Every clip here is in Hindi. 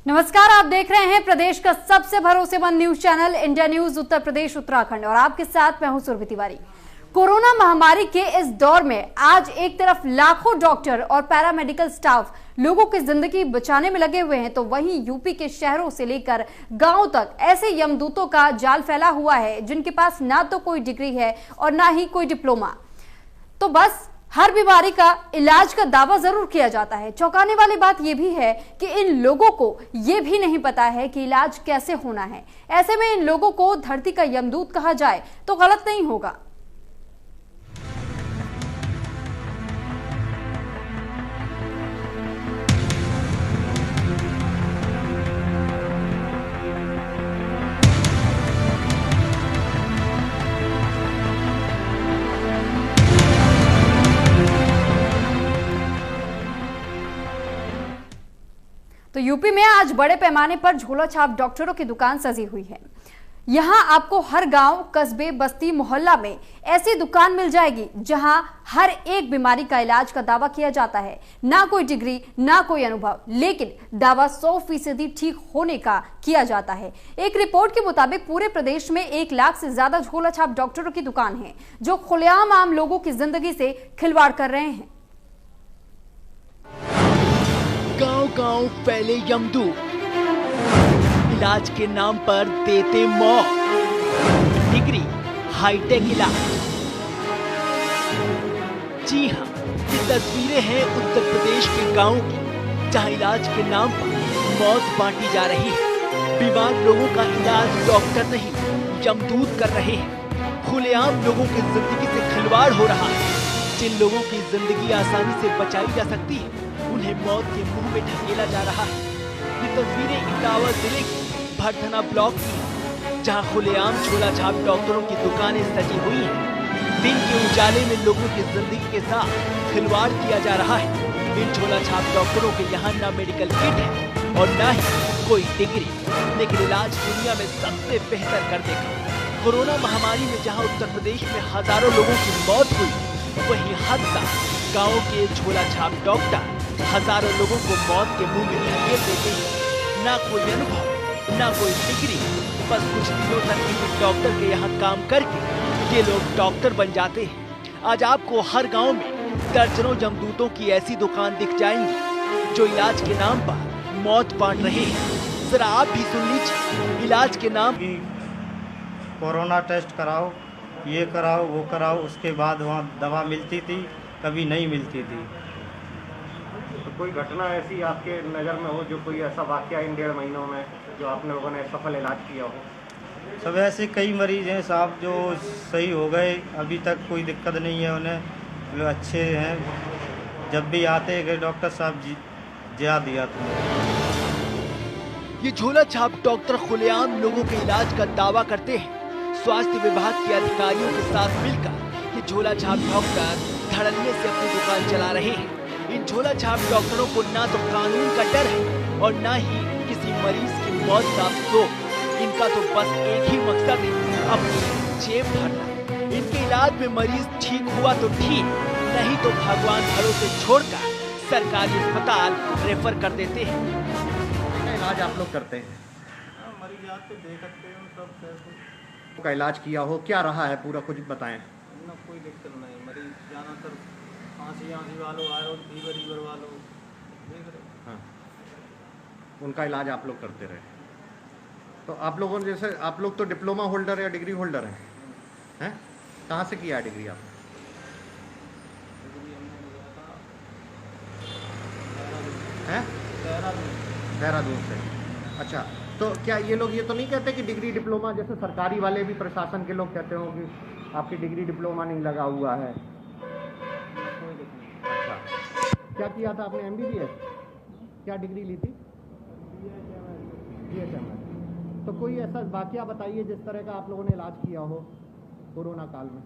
नमस्कार, आप देख रहे हैं प्रदेश का सबसे भरोसेमंद news channel India news Uttar Pradesh Uttarakhand और आपके साथ मैं हूं सुरभि तिवारी। कोरोना महामारी के इस दौर में आज एक तरफ लाखों डॉक्टर और पैरामेडिकल स्टाफ लोगों की जिंदगी बचाने में लगे हुए हैं, तो वहीं यूपी के शहरों से लेकर गांव तक ऐसे यमदूतों का जाल फैला हुआ है जिनके पास ना तो कोई डिग्री है और ना ही कोई डिप्लोमा। तो बस हर बीमारी का इलाज का दावा जरूर किया जाता है। चौंकाने वाली बात यह भी है कि इन लोगों को यह भी नहीं पता है कि इलाज कैसे होना है। ऐसे में इन लोगों को धरती का यमदूत कहा जाए तो गलत नहीं होगा। तो यूपी में आज बड़े पैमाने पर झोला छाप डॉक्टरों की दुकान सजी हुई है। यहां आपको हर गांव, कस्बे, बस्ती, मोहल्ला में ऐसी दुकान मिल जाएगी जहां हर एक बीमारी का इलाज का दावा किया जाता है। ना कोई डिग्री, ना कोई अनुभव, लेकिन दावा 100% ठीक होने का किया जाता है। एक रिपोर्ट के मुताबिक पूरे प्रदेश में 1 लाख से ज्यादा झोला छाप डॉक्टरों की दुकान है जो खुलेआम आम लोगों की जिंदगी से खिलवाड़ कर रहे हैं। गांव-गांव फैले यमदूत, इलाज के नाम पर देते मौत। डिग्री, हाईटेक इलाज। जी हां, ये तस्वीरें हैं उत्तर प्रदेश के गांवों की, जहां इलाज के नाम पर मौत बांटी जा रही है। बीमार लोगों का इलाज डॉक्टर नहीं, यमदूत कर रहे हैं। खुलेआम लोगों की जिंदगी से खिलवाड़ हो रहा है। जिन लोगों की जिंदगी आसानी से बचाई जा सकती है, उन्हें मौत के मुंह में ढकेला जा रहा है। ये तस्वीरें इटावा जिले के भरथना ब्लॉक की हैं, जहां खुलेआम झोला छाप डॉक्टरों की दुकानें सजी हुई हैं। दिन के उजाले में लोगों की जिंदगी के साथ खिलवाड़ किया जा रहा है। इन झोला छाप डॉक्टरों के यहाँ ना मेडिकल किट है और ना ही कोई डिग्री, लेकिन इलाज दुनिया में सबसे बेहतर कर देगा। कोरोना महामारी में जहाँ उत्तर प्रदेश में हजारों लोगों की मौत हुई, वहीं हर साल गाँव के झोला छाप डॉक्टर हजारों लोगों को मौत के मुंह में धकेल देते हैं। ना कोई अनुभव, ना कोई डिग्री, बस कुछ दिनों तक किसी डॉक्टर के यहाँ काम करके ये लोग डॉक्टर बन जाते हैं। आज आपको हर गांव में दर्जनों यमदूतों की ऐसी दुकान दिख जाएंगी जो इलाज के नाम पर मौत बांट रहे हैं। जरा आप भी सुन लीजिए। इलाज के नाम कोरोना टेस्ट कराओ, ये कराओ, वो कराओ, उसके बाद वहाँ दवा मिलती थी, कभी नहीं मिलती थी। तो कोई घटना ऐसी आपके नज़र में हो, जो कोई ऐसा वाकया इन 1.5 महीनों में जो आपने लोगों ने सफल इलाज किया हो? सब ऐसे कई मरीज हैं साहब जो सही हो गए, अभी तक कोई दिक्कत नहीं है उन्हें, वे अच्छे हैं। जब भी आते हैं कि डॉक्टर साहब जिया दिया तुमने। ये झोला छाप डॉक्टर खुलेआम लोगों के इलाज का दावा करते हैं। स्वास्थ्य विभाग के अधिकारियों के साथ मिलकर ये झोला छाप डॉक्टर धड़ल्ले से अपनी दुकान चला रहे हैं। इन झोला छाप डॉक्टरों को ना तो कानून का डर है और ना ही किसी मरीज की मौत का अफसोस। इनका तो बस एक ही मकसद है, अपनी जेब भरना। इनके इलाज में मरीज ठीक हुआ तो ठीक, नहीं तो भगवान भरोसे छोड़कर सरकारी अस्पताल रेफर कर देते हैं। इलाज आप लोग करते हैं? मरीज आते देखते हैं सब का इलाज किया हो, क्या रहा है पूरा कुछ बताएं। ना कोई दिक्कत नहीं, मरीज ज़्यादातर खांसी वालों आए, फीवर वालों देख रहे। हाँ, उनका इलाज आप लोग करते रहे। तो आप लोगों ने जैसे आप लोग तो डिप्लोमा होल्डर या डिग्री होल्डर हैं? कहाँ से किया है डिग्री आप? हैं? देहरादून से। अच्छा, तो क्या ये लोग ये तो नहीं कहते कि डिग्री डिप्लोमा, जैसे सरकारी वाले भी प्रशासन के लोग कहते हो कि आपकी डिग्री डिप्लोमा नहीं लगा हुआ है? अच्छा, क्या किया था आपने? MBBS? क्या डिग्री ली थी? BHMS। तो कोई ऐसा वाकया बताइए जिस तरह का आप लोगों ने इलाज किया हो कोरोना काल में।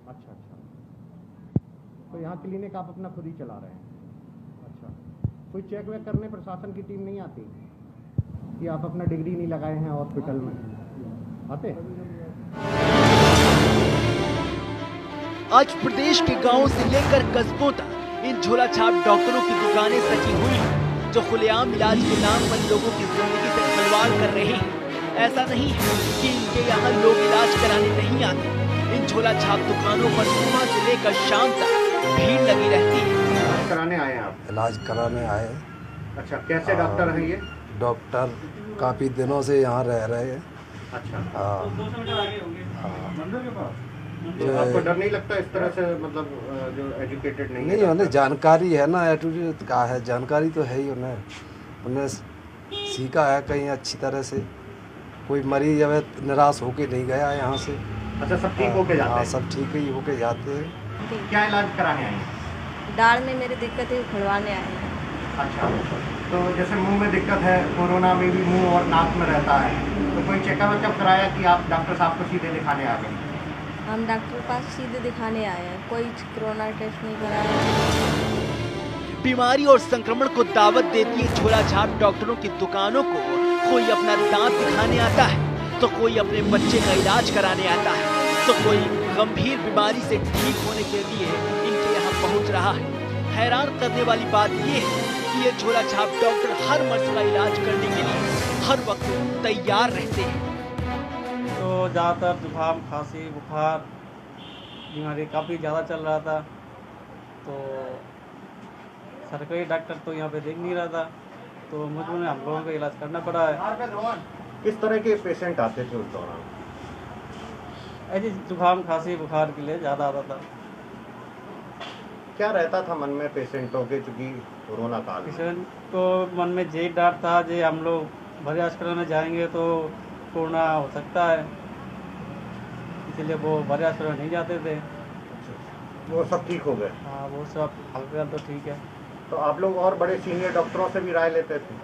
अच्छा, तो यहाँ क्लिनिक आप अपना खुद ही चला रहे हैं? अच्छा, कोई चेक वेक करने प्रशासन की टीम नहीं आती कि आप अपना डिग्री नहीं लगाए हैं हॉस्पिटल में? आते? आज प्रदेश के गांवों से लेकर कस्बों तक इन झोला छाप डॉक्टरों की दुकानें सजी हुई हैं, जो खुलेआम इलाज के नाम पर लोगों की जिंदगी से खिलवाड़ कर रहे हैं। ऐसा नहीं है कि इनके यहाँ लोग इलाज कराने नहीं आते। इन झोला छाप दुकानों पर सुबह से लेकर शाम तक भीड़ लगी रहती है। इलाज कराने आए हैं आप? इलाज कराने आए। अच्छा, कैसे डॉक्टर हैं ये? डॉक्टर काफ़ी दिनों से यहाँ रह रहे हैं। अच्छा। जो आपको डर नहीं लगता इस तरह से, मतलब जो एजुकेटेड नहीं है? नहीं, उन्हें जानकारी है ना, एटीट्यूड का है, जानकारी तो है ही उन्हें सीखा है कहीं अच्छी तरह से। कोई मरीज अब निराश होके नहीं गया यहाँ से। अच्छा, सब ठीक होके जाते हैं? सब ठीक ही होके जाते हैं। क्या इलाज कराने आए हैं? दाढ़ में मेरी दिक्कत है, खुलवाने आए हैं। अच्छा, तो जैसे मुंह में दिक्कत है, कोरोना में भी मुंह और नाक में रहता है, तो कोई चेकअप कराया कि आप डॉक्टर साहब को सीधे दिखाने आ गए? हम डॉक्टर के पास सीधे दिखाने आए हैं, कोई कोरोना टेस्ट नहीं कराया। बीमारी और संक्रमण को दावत देती है झोला छाप डॉक्टरों की दुकानों को। कोई अपना दांत दिखाने आता है, तो कोई अपने बच्चे का इलाज कराने आता है, तो कोई गंभीर बीमारी से ठीक होने के लिए इनके यहाँ पहुँच रहा है। हैरान करने वाली बात ये है कि ये झोला छाप डॉक्टर हर मर्ज का इलाज करने के लिए हर वक्त तैयार रहते हैं। तो ज़्यादातर जुकाम, खांसी, बुखार बीमारी काफ़ी ज़्यादा चल रहा था, तो सरकारी डॉक्टर तो यहाँ पे देख नहीं रहा था, तो मजबूरन हम लोगों को इलाज करना पड़ा है। किस तरह के पेशेंट आते थे उस दौरान? ऐसे जुकाम, खांसी, बुखार के लिए ज़्यादा आता था। क्या रहता था मन में पेशेंटों के, चूँकि कोरोना काल में? पेशेंट को मन में यही डर था कि हम लोग भरे अस्पताल में जाएंगे तो कोरोना हो सकता है, इसलिए वो भरे अस्पताल नहीं जाते थे। वो सब ठीक हो गए? हाँ, वो सब हल्का तो ठीक है। तो आप लोग और बड़े सीनियर डॉक्टरों से भी राय लेते थे?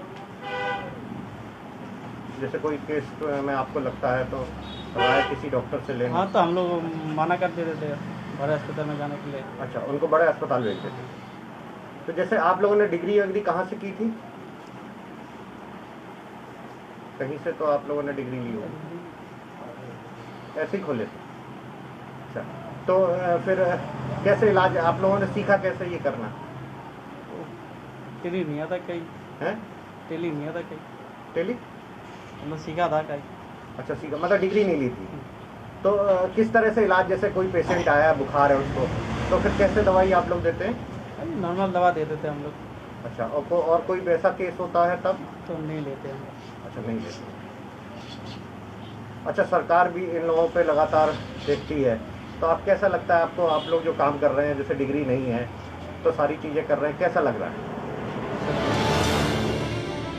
जैसे कोई केस में आपको लगता है तो राय किसी डॉक्टर से लेना? हाँ, तो हम लोग मना कर देते थे बड़े अस्पताल में जाने के लिए। अच्छा, उनको बड़े अस्पताल भेजते थे। तो जैसे आप लोगों ने डिग्री वगैरह कहाँ से की थी? कहीं से तो आप लोगों ने डिग्री ली होगी, ऐसे ही खोले थे? अच्छा, तो फिर कैसे इलाज आप लोगों ने सीखा, कैसे ये करना? टेली नहीं आता कहीं है? टेली नहीं आता कहीं, टेली मतलब सीखा था कहीं। अच्छा, सीखा, मतलब डिग्री नहीं ली थी। तो किस तरह से इलाज, जैसे कोई पेशेंट आया, बुखार है उसको, तो फिर कैसे दवाई आप लोग देते हैं? नॉर्मल दवा देते थे हम लोग। अच्छा, और कोई वैसा केस होता है तब? तो नहीं लेते हम। अच्छा, नहीं लेते। अच्छा, सरकार भी इन लोगों पे लगातार देखती है, तो आप कैसा लगता है आपको? आप लोग जो काम कर रहे हैं, जैसे डिग्री नहीं है तो सारी चीज़ें कर रहे हैं, कैसा लग रहा है?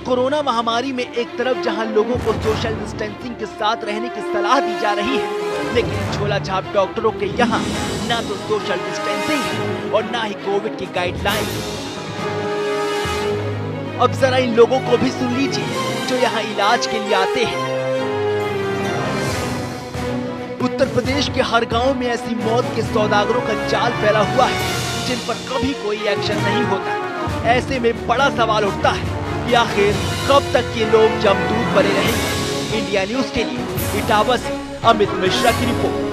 कोरोना महामारी में एक तरफ जहां लोगों को सोशल डिस्टेंसिंग के साथ रहने की सलाह दी जा रही है, लेकिन झोला छाप डॉक्टरों के यहाँ ना तो सोशल डिस्टेंसिंग है और ना ही कोविड की गाइडलाइन। अब जरा इन लोगों को भी सुन लीजिए जो यहाँ इलाज के लिए आते हैं। उत्तर प्रदेश के हर गांव में ऐसी मौत के सौदागरों का जाल फैला हुआ है जिन पर कभी कोई एक्शन नहीं होता। ऐसे में बड़ा सवाल उठता है कि आखिर कब तक ये लोग जमदूत बने रहेंगे। इंडिया न्यूज के लिए इटावा से अमित मिश्रा की रिपोर्ट।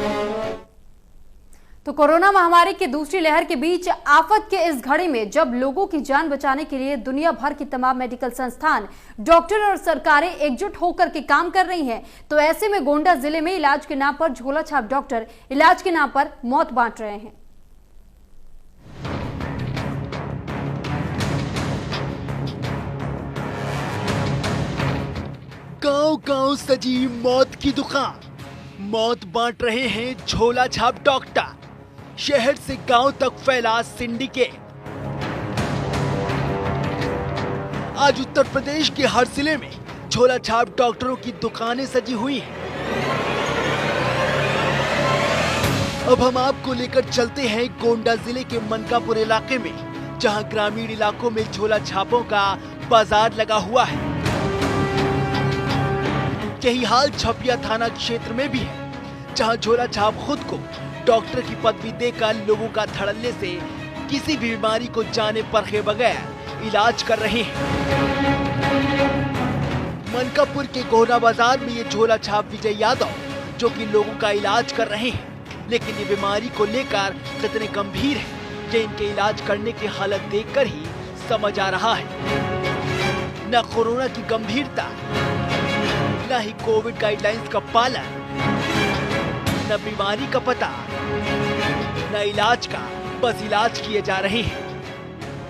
तो कोरोना महामारी की दूसरी लहर के बीच आफत के इस घड़ी में जब लोगों की जान बचाने के लिए दुनिया भर की तमाम मेडिकल संस्थान, डॉक्टर और सरकारें एकजुट होकर के काम कर रही हैं, तो ऐसे में गोंडा जिले में इलाज के नाम पर झोला छाप डॉक्टर इलाज के नाम पर मौत बांट रहे हैं। गांव-गांव सजी मौत की दुकान, मौत बांट रहे हैं झोला छाप डॉक्टर। शहर से गांव तक फैला सिंडिकेट। आज उत्तर प्रदेश के हर जिले में झोला छाप डॉक्टरों की दुकानें सजी हुई हैं। अब हम आपको लेकर चलते हैं गोंडा जिले के मनकापुर इलाके में, जहां ग्रामीण इलाकों में झोला छापों का बाजार लगा हुआ है। यही हाल छपिया थाना क्षेत्र में भी है, जहां झोला छाप खुद को डॉक्टर की पदवी देकर लोगों का धड़ल्ले से किसी भी बीमारी को जाने परखे बगैर इलाज कर रहे हैं। मनकापुर के गोहना बाजार में ये झोला छाप विजय यादव, जो कि लोगों का इलाज कर रहे हैं, लेकिन ये बीमारी को लेकर कितने गंभीर है ये इनके इलाज करने की हालत देखकर ही समझ आ रहा है। न कोरोना की गंभीरता, न ही कोविड गाइडलाइंस का पालन, न बीमारी का पता, न इलाज का, बस इलाज किए जा रहे हैं।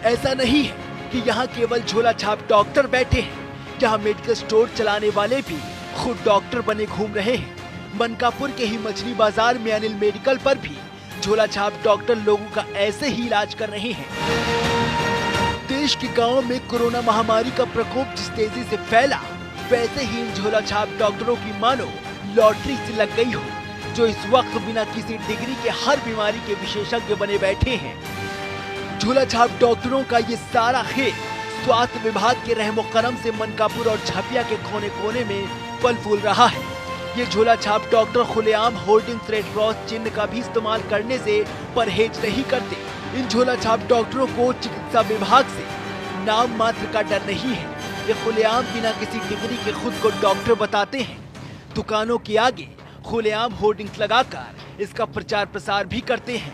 ऐसा नहीं है कि यहाँ केवल झोला छाप डॉक्टर बैठे हैं, यहाँ मेडिकल स्टोर चलाने वाले भी खुद डॉक्टर बने घूम रहे हैं। मनकापुर के ही मछली बाजार में अनिल मेडिकल पर भी झोला छाप डॉक्टर लोगों का ऐसे ही इलाज कर रहे हैं। देश के गांवों में कोरोना महामारी का प्रकोप जिस तेजी से फैला, वैसे ही इन झोला छाप डॉक्टरों की मानो लॉटरी से लग गई हो, जो इस वक्त बिना किसी डिग्री के हर बीमारी के विशेषज्ञ बने बैठे हैं। झोला छाप डॉक्टरों का ये सारा खेल स्वास्थ्य विभाग के रहमो करम से मनकापुर और झपिया के कोने कोने में फल फूल रहा है। ये झोला छाप डॉक्टर खुलेआम होर्डिंग्स, रेड क्रॉस चिन्ह का भी इस्तेमाल करने से परहेज नहीं करते। इन झोला छाप डॉक्टरों को चिकित्सा विभाग से नाम मात्र का डर नहीं है। ये खुलेआम बिना किसी डिग्री के खुद को डॉक्टर बताते हैं। दुकानों के आगे खुलेआम होर्डिंग्स लगाकर इसका प्रचार प्रसार भी करते हैं।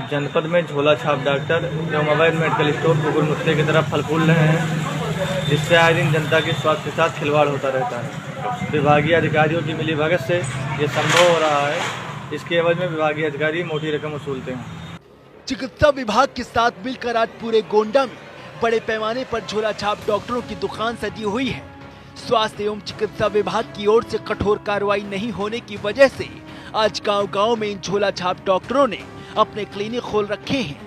जनपद में झोला छाप डॉक्टर एवं अवैध मेडिकल स्टोर कुकुर मुत्ते की तरफ फल फूल रहे हैं, जिससे आए दिन जनता के स्वास्थ्य के साथ खिलवाड़ होता रहता है। विभागीय अधिकारियों की मिलीभगत से ये संभव हो रहा है। इसके एवज में विभागीय अधिकारी मोटी रकम वसूलते हैं। चिकित्सा विभाग के साथ मिलकर आज पूरे गोंडा में बड़े पैमाने पर झोला छाप डॉक्टरों की दुकान सजी हुई है। स्वास्थ्य एवं चिकित्सा विभाग की ओर से कठोर कार्रवाई नहीं होने की वजह से आज गांव-गांव में इन झोला छाप डॉक्टरों ने अपने क्लिनिक खोल रखे हैं।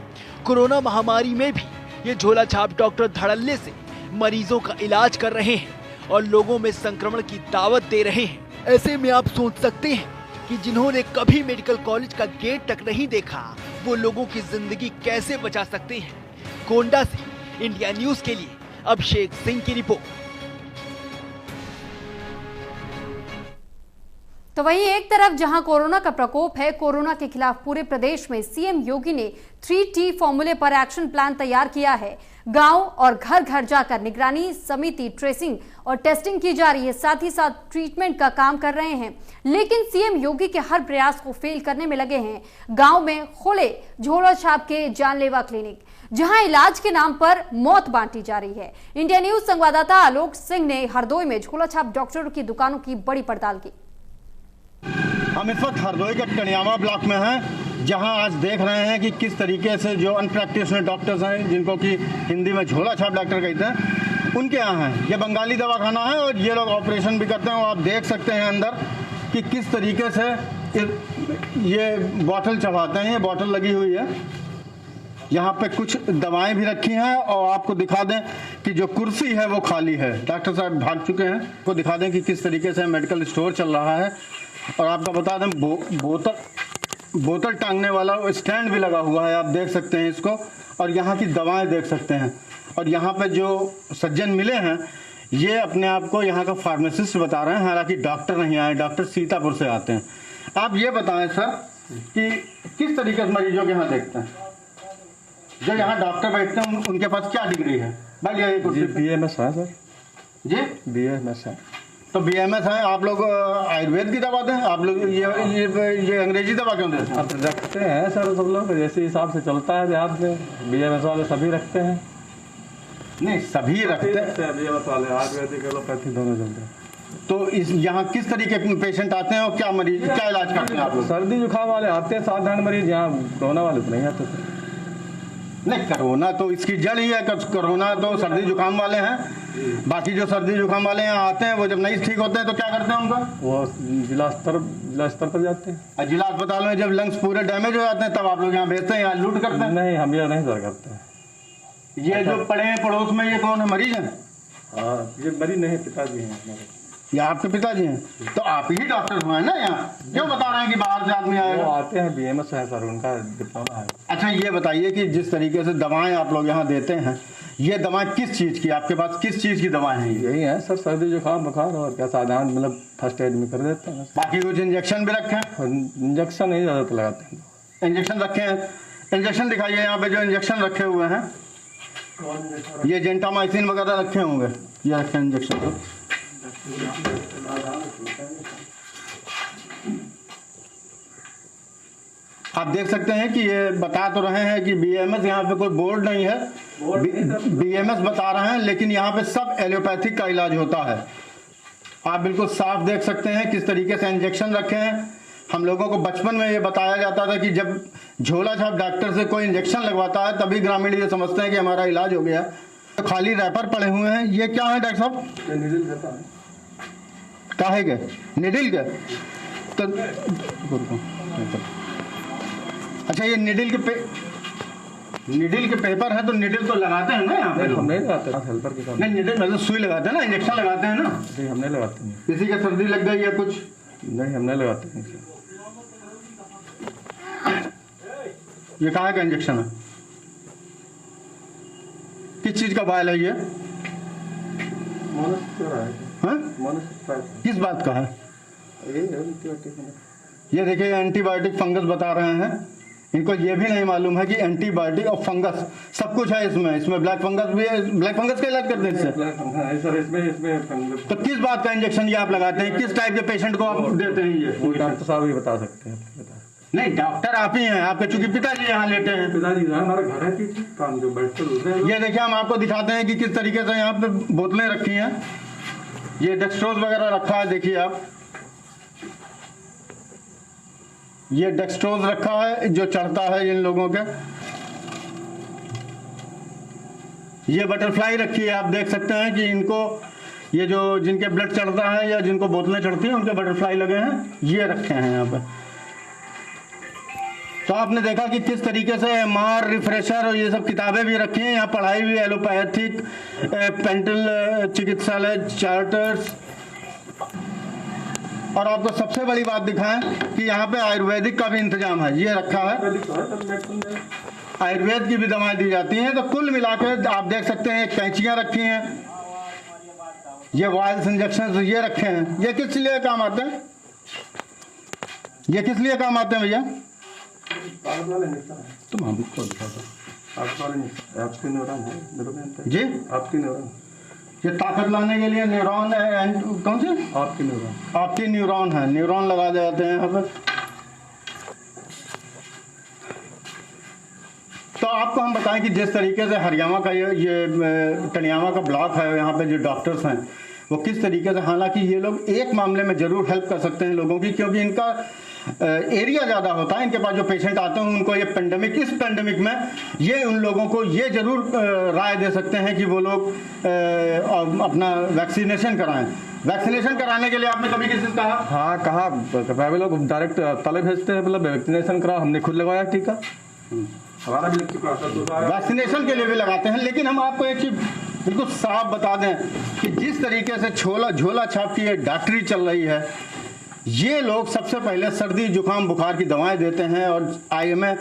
कोरोना महामारी में भी ये झोला छाप डॉक्टर धड़ल्ले से मरीजों का इलाज कर रहे हैं और लोगों में संक्रमण की दावत दे रहे हैं। ऐसे में आप सोच सकते हैं कि जिन्होंने कभी मेडिकल कॉलेज का गेट तक नहीं देखा, वो लोगों की जिंदगी कैसे बचा सकते हैं। गोंडा से इंडिया न्यूज के लिए अभिषेक सिंह की रिपोर्ट। तो वहीं एक तरफ जहां कोरोना का प्रकोप है, कोरोना के खिलाफ पूरे प्रदेश में सीएम योगी ने 3T फॉर्मूले पर एक्शन प्लान तैयार किया है। गांव और घर घर जाकर निगरानी समिति, ट्रेसिंग और टेस्टिंग की जा रही है, साथ ही साथ ट्रीटमेंट का काम कर रहे हैं। लेकिन सीएम योगी के हर प्रयास को फेल करने में लगे हैं। गांव में खोले झोला छाप के जानलेवा क्लिनिक, जहां इलाज के नाम पर मौत बांटी जा रही है। इंडिया न्यूज संवाददाता आलोक सिंह ने हरदोई में झोला छाप डॉक्टरों की दुकानों की बड़ी पड़ताल की। हम इस वक्त हरदोई के टणियावा ब्लॉक में हैं, जहां आज देख रहे हैं कि किस तरीके से जो अनप्रैक्टिशनर डॉक्टर्स हैं, जिनको कि हिंदी में झोला छाप डॉक्टर कहते हैं, उनके यहाँ हैं। ये बंगाली दवाखाना है और ये लोग ऑपरेशन भी करते हैं। और आप देख सकते हैं अंदर कि किस तरीके से ये बॉटल चबाते हैं। ये बॉटल लगी हुई है, यहाँ पे कुछ दवाएं भी रखी हैं। और आपको दिखा दें कि जो कुर्सी है वो खाली है, डॉक्टर साहब भाग चुके हैं। आपको दिखा दें कि किस तरीके से मेडिकल स्टोर चल रहा है। और आपको बता दें बोतल टांगने वाला स्टैंड भी लगा हुआ है, आप देख सकते हैं इसको। और यहाँ की दवाएं देख सकते हैं। और यहाँ पे जो सज्जन मिले हैं, ये अपने आप को यहाँ का फार्मासिस्ट बता रहे हैं, हालांकि डॉक्टर नहीं आए, डॉक्टर सीतापुर से आते हैं। आप ये बताएं सर कि किस तरीके से मरीजों के यहाँ देखते हैं? जो यहाँ डॉक्टर बैठते हैं उनके पास क्या डिग्री है? भाई ये BMS है सर जी, BMS है। तो BMS है, आप लोग आयुर्वेद की दवा दें, आप लोग ये अंग्रेजी दवा क्यों देते हैं? आप रखते हैं सर, सब लोग जैसे हिसाब से चलता है देहात में। BMS वाले सभी रखते हैं। नहीं, सभी रखते हैं BMS वाले, आयुर्वेदिक एलोपैथी दोनों चलते हैं। तो इस यहाँ किस तरीके के पेशेंट आते हैं और क्या मरीज, क्या इलाज करते हैं आप लोग? सर्दी जुकाम वाले आते हैं, साधारण मरीज। यहाँ कोरोना वाले तो नहीं आते सर। नहीं, कोरोना तो इसकी जड़ ही है। कोरोना तो सर्दी जुकाम वाले हैं। बाकी जो सर्दी जुकाम वाले यहाँ आते हैं, वो जब नहीं ठीक होते हैं तो क्या करते हैं उनका? वो जिला स्तर पर जाते हैं। जिला अस्पताल में जब लंग्स पूरे डैमेज हो जाते हैं, तब आप लोग यहाँ भेजते हैं, यहाँ लूट करते हैं? नहीं, हम ये नहीं सर करते हैं। ये जो पड़े हैं पड़ोस में, ये कौन है, मरीज है? हाँ, ये मरीज नहीं, पिताजी हैं हमारे। ये आपके पिताजी हैं? तो आप ही डॉक्टर हुए हैं ना यहाँ? क्यों बता रहे हैं कि बाहर से आदमी आएगा? वो आते हैं, BMS है सर, उनका डिप्लोमा है। अच्छा, ये बताइए कि जिस तरीके से दवाएं आप लोग यहाँ देते हैं, ये दवाएं किस चीज़ की, आपके पास किस चीज़ की दवाएं हैं? यही है सर, सर्दी जुकाम बुखार और क्या साधारण, मतलब फर्स्ट एड में कर देते हैं। बाकी कुछ इंजेक्शन भी रखे हैं? इंजेक्शन नहीं ज़्यादा तो लगाते हैं। इंजेक्शन रखे हैं? इंजेक्शन दिखाइए यहाँ पे जो इंजेक्शन रखे हुए हैं। ये जेंटामाइसिन वगैरह रखे होंगे, ये रखे इंजेक्शन। तो आप देख सकते हैं कि ये बता तो रहे हैं कि बीएमएस, यहाँ पे कोई बोर्ड नहीं है, बीएमएस बता रहे हैं, लेकिन यहाँ पे सब एलोपैथिक का इलाज होता है। आप बिल्कुल साफ देख सकते हैं किस तरीके से इंजेक्शन रखे हैं। हम लोगों को बचपन में ये बताया जाता था कि जब झोला छाप डॉक्टर से कोई इंजेक्शन लगवाता है तभी ग्रामीण ये समझते हैं कि हमारा इलाज हो गया। तो खाली रैपर पड़े हुए हैं, ये क्या है डॉक्टर साहब? काहे के? निडिल के? तो अच्छा, ये निडिल के पेपर है, तो निडिल तो लगाते हैं ना यहाँ पे? हम नहीं लगाते, हेल्पर के काम। नहीं, निडिल मतलब सुई लगाते हैं ना, इंजेक्शन लगाते हैं ना? नहीं, हम नहीं लगाते हैं। किसी का सर्दी लग गई या कुछ? नहीं, हम नहीं लगाते हैं। ये कहाँ का इंजेक्शन है? किस चीज का बायल है ये? किस बात का है? ये देखिए एंटीबायोटिक फंगस बता रहे हैं। इनको ये भी नहीं मालूम है कि एंटीबायोटिक और फंगस सब कुछ है इसमें ब्लैक फंगस भी है। ब्लैक फंगस का इलाज करते हैं इससे? तो किस बात का इंजेक्शन ये आप लगाते हैं? किस टाइप के पेशेंट को आप देते हैं ये? डॉक्टर साहब ही बता सकते हैं। नहीं, डॉक्टर आप ही हैं, आपके चूंकि पिताजी यहाँ लेटे हैं। पिताजी हमारा घर है, काम जो बैठकर ये देखिए हम आपको दिखाते हैं कि किस तरीके से यहाँ पे बोतलें रखी हैं। ये डेक्सट्रोज वगैरह रखा है, देखिए आप, ये डेक्सट्रोज रखा है जो चढ़ता है इन लोगों के। ये बटरफ्लाई रखी है, आप देख सकते हैं कि इनको ये जो जिनके ब्लड चढ़ता है या जिनको बोतलें चढ़ती हैं उनके बटरफ्लाई लगे हैं, ये रखे हैं यहाँ पे। तो आपने देखा कि किस तरीके से एमआर, रिफ्रेशर और ये सब किताबें भी रखी हैं। यहाँ पढ़ाई भी एलोपैथिक, पेंटल चिकित्सालय, चार्टर्स, और आपको सबसे बड़ी बात दिखाएं कि यहाँ पे आयुर्वेदिक का भी इंतजाम है, ये रखा है। आयुर्वेद की भी दवाएं दी जाती हैं। तो कुल मिलाकर आप देख सकते हैं कैंचियां रखी हैं, ये वायल्स इंजेक्शन ये रखे हैं। ये किस लिए काम आते हैं? ये किस लिए काम आते हैं भैया? तुम हमको आपके न्यूरॉन है जी, आपकी न्यूरॉन, ये ताकत लाने के लिए न्यूरॉन, कौन से? आपकी न्यूरॉन है, न्यूरॉन लगा जाते हैं यहाँ पर। तो आपको हम बताएं कि जिस तरीके से हरियाणा का ये टनियामा का ब्लॉक है, यहाँ पे जो डॉक्टर्स हैं वो किस तरीके से, हालांकि ये लोग एक मामले में जरूर हेल्प कर सकते हैं लोगों की, क्योंकि इनका एरिया ज़्यादा होता है। इनके पास जो पेशेंट आते हैं उनको ये इस पेंडेमिक में ये उन लोगों को ये जरूर राय दे सकते हैं कि वो लोग अपना वैक्सीनेशन कराएं। वैक्सीनेशन कराने के लिए आपने कभी किसी से कहा? हाँ, कहा। प्राइवेट लोग डायरेक्ट तले भेजते हैं, मतलब वैक्सीनेशन कराओ। हमने खुद लगवाया टीका, हमारा भी लग चुका है। वैक्सीनेशन के लिए भी लगाते हैं, लेकिन हम आपको एक चीज बिल्कुल साफ बता दें कि जिस तरीके से झोला छाप की ये डॉक्टरी चल रही है, ये लोग सबसे पहले सर्दी जुकाम बुखार की दवाएं देते हैं। और आईएमए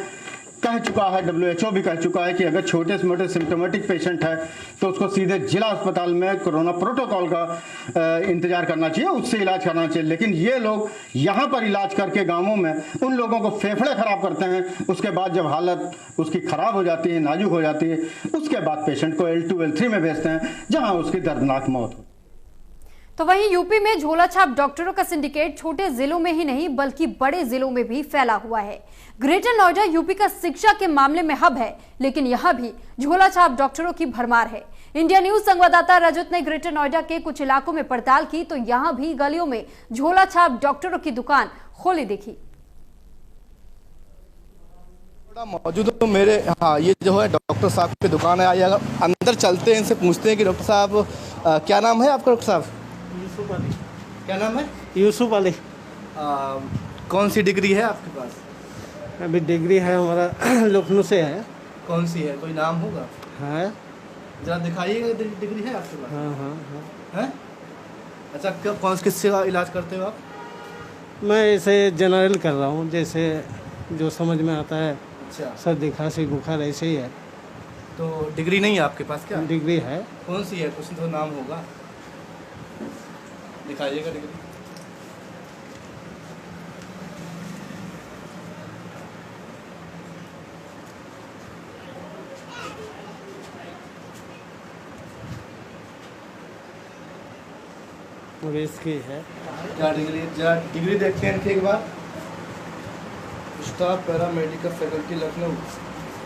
कह चुका है, WHO भी कह चुका है कि अगर छोटे से मोटे सिम्टोमेटिक पेशेंट है तो उसको सीधे जिला अस्पताल में कोरोना प्रोटोकॉल का इंतजार करना चाहिए, उससे इलाज करना चाहिए। लेकिन ये लोग यहाँ पर इलाज करके गांवों में उन लोगों को फेफड़े खराब करते हैं। उसके बाद जब हालत उसकी खराब हो जाती है, नाजुक हो जाती है, उसके बाद पेशेंट को L2 L3 में भेजते हैं, जहाँ उसकी दर्दनाक मौत हो। तो वहीं यूपी में झोला छाप डॉक्टरों का सिंडिकेट छोटे जिलों में ही नहीं बल्कि बड़े जिलों में भी फैला हुआ है। ग्रेटर नोएडा यूपी का शिक्षा के मामले में हब है, लेकिन यहां भी झोला छाप डॉक्टरों की भरमार है। इंडिया न्यूज संवाददाता रजत ने ग्रेटर नोएडा के कुछ इलाकों में पड़ताल की तो यहां भी गलियों में झोला छाप डॉक्टरों की दुकान खोली दिखी। मौजूद तो मेरे, हाँ, ये जो है डॉक्टर साहब की दुकान है। आइए अंदर चलते हैं, इनसे पूछते हैं कि डॉक्टर साहब क्या नाम है आपका? डॉक्टर साहब यूसुफ अली। क्या नाम है? यूसुफ अली। कौन सी डिग्री है आपके पास? अभी डिग्री है हमारा लखनऊ से है। कौन सी है, कोई नाम होगा? है, जरा दिखाइएगा। डिग्री है आपके पास? हाँ हाँ हाँ। है? अच्छा, किससे का इलाज करते हो आप? मैं ऐसे जनरल कर रहा हूँ, जैसे जो समझ में आता है। अच्छा, सर्दी खांसी बुखार ऐसे ही है। तो डिग्री नहीं है आपके पास क्या? डिग्री है। कौन सी है, कुछ तो नाम होगा, दिखाइएगा डिग्री। और इसकी है क्या डिग्री? जरा डिग्री देखते हैं एक बार। Staff paramedical faculty Lucknow.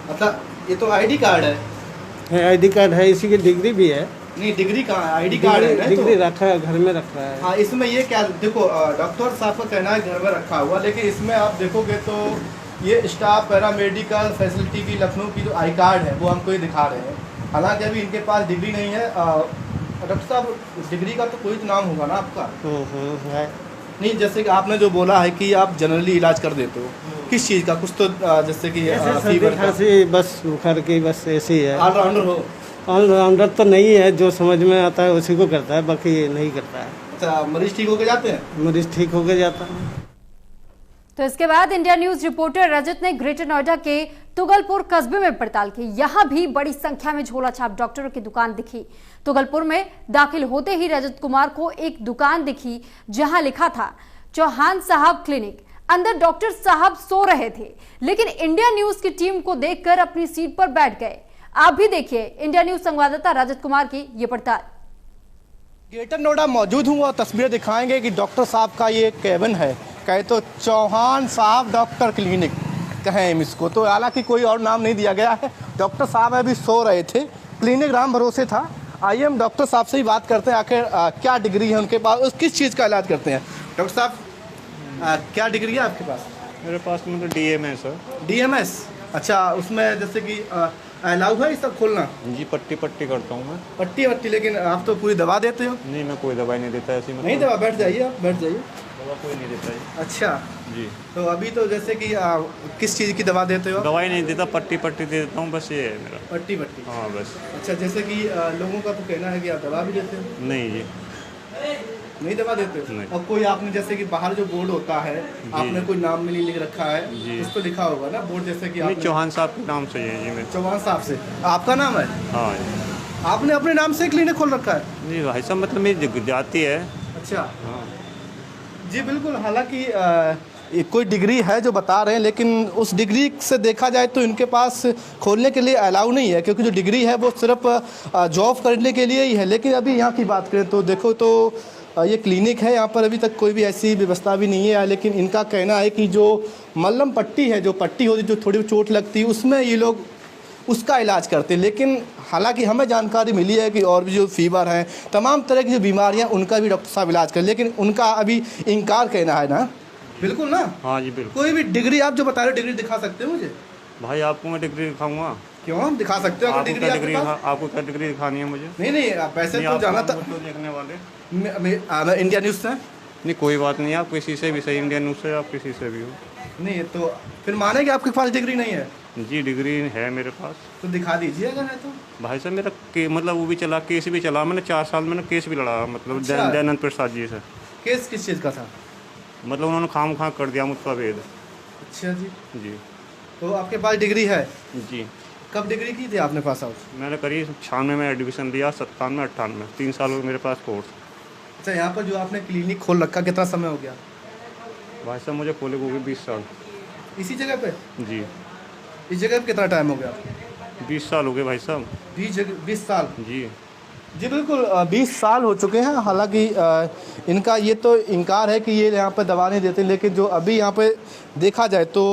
अच्छा, ये तो आईडी कार्ड है। आईडी कार्ड है, इसी की डिग्री भी है। नहीं, डिग्री कहाँ है? आईडी कार्ड है। डिग्री रखा है, घर में रखा है। हाँ, इसमें ये क्या, देखो डॉक्टर साहब का कहना है घर में रखा हुआ, लेकिन इसमें आप देखोगे तो ये स्टाफ पैरामेडिकल फैसिलिटी की लखनऊ की जो आई कार्ड है वो हमको ये दिखा रहे हैं। हालांकि अभी इनके पास डिग्री नहीं है। डॉक्टर साहब, डिग्री का तो कोई तो नाम होगा ना आपका? है। नहीं, जैसे कि आपने जो बोला है कि आप जनरली इलाज कर देते हो, किस चीज़ का? कुछ तो जैसे कि फीवर खांसी, बस बुखार की, बस ऐसी है। ऑलराउंडर हो? ऑलराउंडर तो नहीं है, जो समझ में आता है उसी को करता है, बाकी नहीं करता है। अच्छा, मरीज ठीक होके जाते हैं? मरीज ठीक होके जाता है। तो इसके बाद इंडिया न्यूज रिपोर्टर रजत ने ग्रेटर नोएडा के तुगलपुर कस्बे में पड़ताल की। यहां भी बड़ी संख्या में झोला छाप डॉक्टरों की दुकान दिखी। तुगलपुर में दाखिल होते ही रजत कुमार को एक दुकान दिखी जहां लिखा था चौहान साहब क्लिनिक। अंदर डॉक्टर साहब सो रहे थे, लेकिन इंडिया न्यूज की टीम को देखकर अपनी सीट पर बैठ गए। आप भी देखिए इंडिया न्यूज संवाददाता रजत कुमार की ये पड़ताल। ग्रेटर नोएडा मौजूद हूँ और तस्वीरें दिखाएंगे कि डॉक्टर साहब का ये केबिन है, कहे तो चौहान साहब डॉक्टर क्लिनिक कहें हम इसको, तो हालांकि कोई और नाम नहीं दिया गया है। डॉक्टर साहब अभी सो रहे थे, क्लिनिक राम भरोसे था। आइए हम डॉक्टर साहब से ही बात करते हैं, आखिर क्या डिग्री है उनके पास, किस चीज़ का इलाज करते हैं। डॉक्टर साहब, क्या डिग्री है आपके पास? मेरे पास मतलब DMS है। DMS? अच्छा, उसमें जैसे कि अलाउ है ये सब खोलना? जी, पट्टी करता हूँ मैं। पट्टी, लेकिन आप तो पूरी दवा देते हो? नहीं, मैं कोई दवाई नहीं देता ऐसी। नहीं दवा, बैठ जाइए आप, बैठ जाइए। दवा कोई नहीं देता है। अच्छा जी। तो अभी तो जैसे कि किस चीज़ की दवा देते हो? दवाई नहीं देता, पट्टी दे देता हूँ, बस ये है मेरा। पट्टी? हाँ, बस। अच्छा, जैसे कि लोगों का तो कहना है कि आप दवा भी देते हो? नहीं जी, नहीं दवा देते हो? नहीं। और कोई आपने जैसे कि बाहर जो बोर्ड होता है, आपने कोई नाम में नहीं लिख रखा है? कुछ तो लिखा होगा ना बोर्ड, जैसे कि नहीं, चौहान साहब के नाम से है जी। मैं चौहान साहब से आपका नाम है? हाँ। आपने अपने नाम से क्लिनिक खोल रखा है? जी भाई साहब, मतलब मेरी जाती है। अच्छा। हाँ जी बिल्कुल। हालांकि कोई डिग्री है जो बता रहे हैं, लेकिन उस डिग्री से देखा जाए तो इनके पास खोलने के लिए अलाउ नहीं है, क्योंकि जो डिग्री है वो सिर्फ जॉब करने के लिए ही है। लेकिन अभी यहाँ की बात करें तो देखो तो ये क्लिनिक है, यहाँ पर अभी तक कोई भी ऐसी व्यवस्था भी नहीं है। लेकिन इनका कहना है कि जो मल्लम पट्टी है, जो पट्टी होती है, जो थोड़ी चोट लगती है, उसमें ये लोग उसका इलाज करते हैं। लेकिन हालांकि हमें जानकारी मिली है कि और भी जो फीवर हैं, तमाम तरह की जो बीमारियां, उनका भी डॉक्टर साहब इलाज करें, लेकिन उनका अभी इनकार कहना है ना। बिल्कुल ना? हाँ जी बिल्कुल। कोई भी डिग्री आप जो बता रहे हो, डिग्री दिखा सकते हो मुझे? भाई आपको मैं डिग्री दिखाऊंगा। क्यों, हम दिखा सकते हो? आपको क्या डिग्री दिखानी है मुझे? नहीं, वैसे तो जाना था देखने वाले इंडिया न्यूज़ से। नहीं, कोई बात नहीं, आप किसी से भी सही, इंडिया न्यूज़ से आप किसी से भी हो। नहीं तो फिर माने कि आपके पास डिग्री नहीं है? जी, डिग्री है मेरे पास। तो दिखा दीजिए अगर है तो। भाई साहब, मेरा मतलब वो भी चला, केस भी चला, मैंने 4 साल मैंने केस भी लड़ा, मतलब अच्छा। दयानंद प्रसाद जी से। केस किस चीज़ का था? मतलब उन्होंने खाम कर दिया मुझका वेद। अच्छा जी। जी। तो आपके पास डिग्री है? जी। कब डिग्री की थी आपने पास आउट? मैंने करीब 96 में एडमिशन लिया, 97 98, 3 साल हो गए मेरे पास कोर्स। अच्छा, यहाँ पर जो आपने क्लिनिक खोल रखा, कितना समय हो गया? भाई साहब, मुझे खोले को 20 साल। इसी जगह पे? जी। इस जगह पे कितना टाइम हो गया? 20 साल हो गए भाई साहब। 20 साल? जी जी बिल्कुल, 20 साल हो चुके हैं। हालांकि इनका ये तो इनकार है कि ये यहाँ पर दवा नहीं देते, लेकिन जो अभी यहाँ पे देखा जाए तो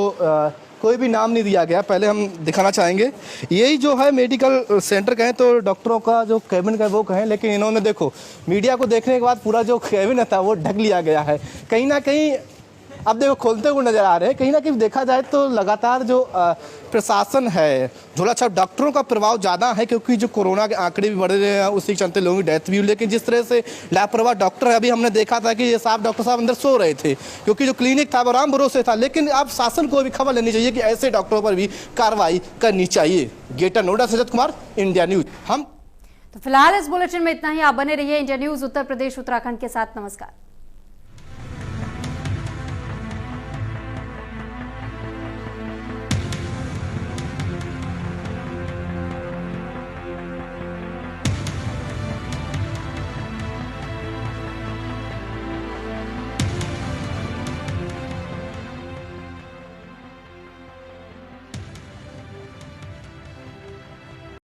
कोई भी नाम नहीं दिया गया। पहले हम दिखाना चाहेंगे, यही जो है मेडिकल सेंटर कहें तो डॉक्टरों का जो कैबिन का वो कहें, लेकिन इन्होंने देखो मीडिया को देखने के बाद पूरा जो कैबिन था वो ढक लिया गया है। कहीं ना कहीं अब देखो खोलते हुए नजर आ रहे हैं। कहीं ना कहीं देखा जाए तो लगातार जो प्रशासन है, झोला छाप डॉक्टरों का प्रभाव ज़्यादा है, क्योंकि जो कोरोना के आंकड़े भी बढ़ रहे हैं, उसी के चलते लोगों की डेथ भी हुई। लेकिन जिस तरह से लापरवाह डॉक्टर है, अभी हमने देखा था कि ये साहब डॉक्टर साहब अंदर सो रहे थे, क्योंकि जो क्लिनिक था वो राम भरोसे था। लेकिन अब शासन को भी खबर लेनी चाहिए कि ऐसे डॉक्टरों पर भी कार्रवाई करनी चाहिए। ग्रेटर नोएडा से रजत कुमार, इंडिया न्यूज। हम तो फिलहाल इस बुलेटिन में इतना ही। आप बने रहिए इंडिया न्यूज उत्तर प्रदेश उत्तराखंड के साथ। नमस्कार।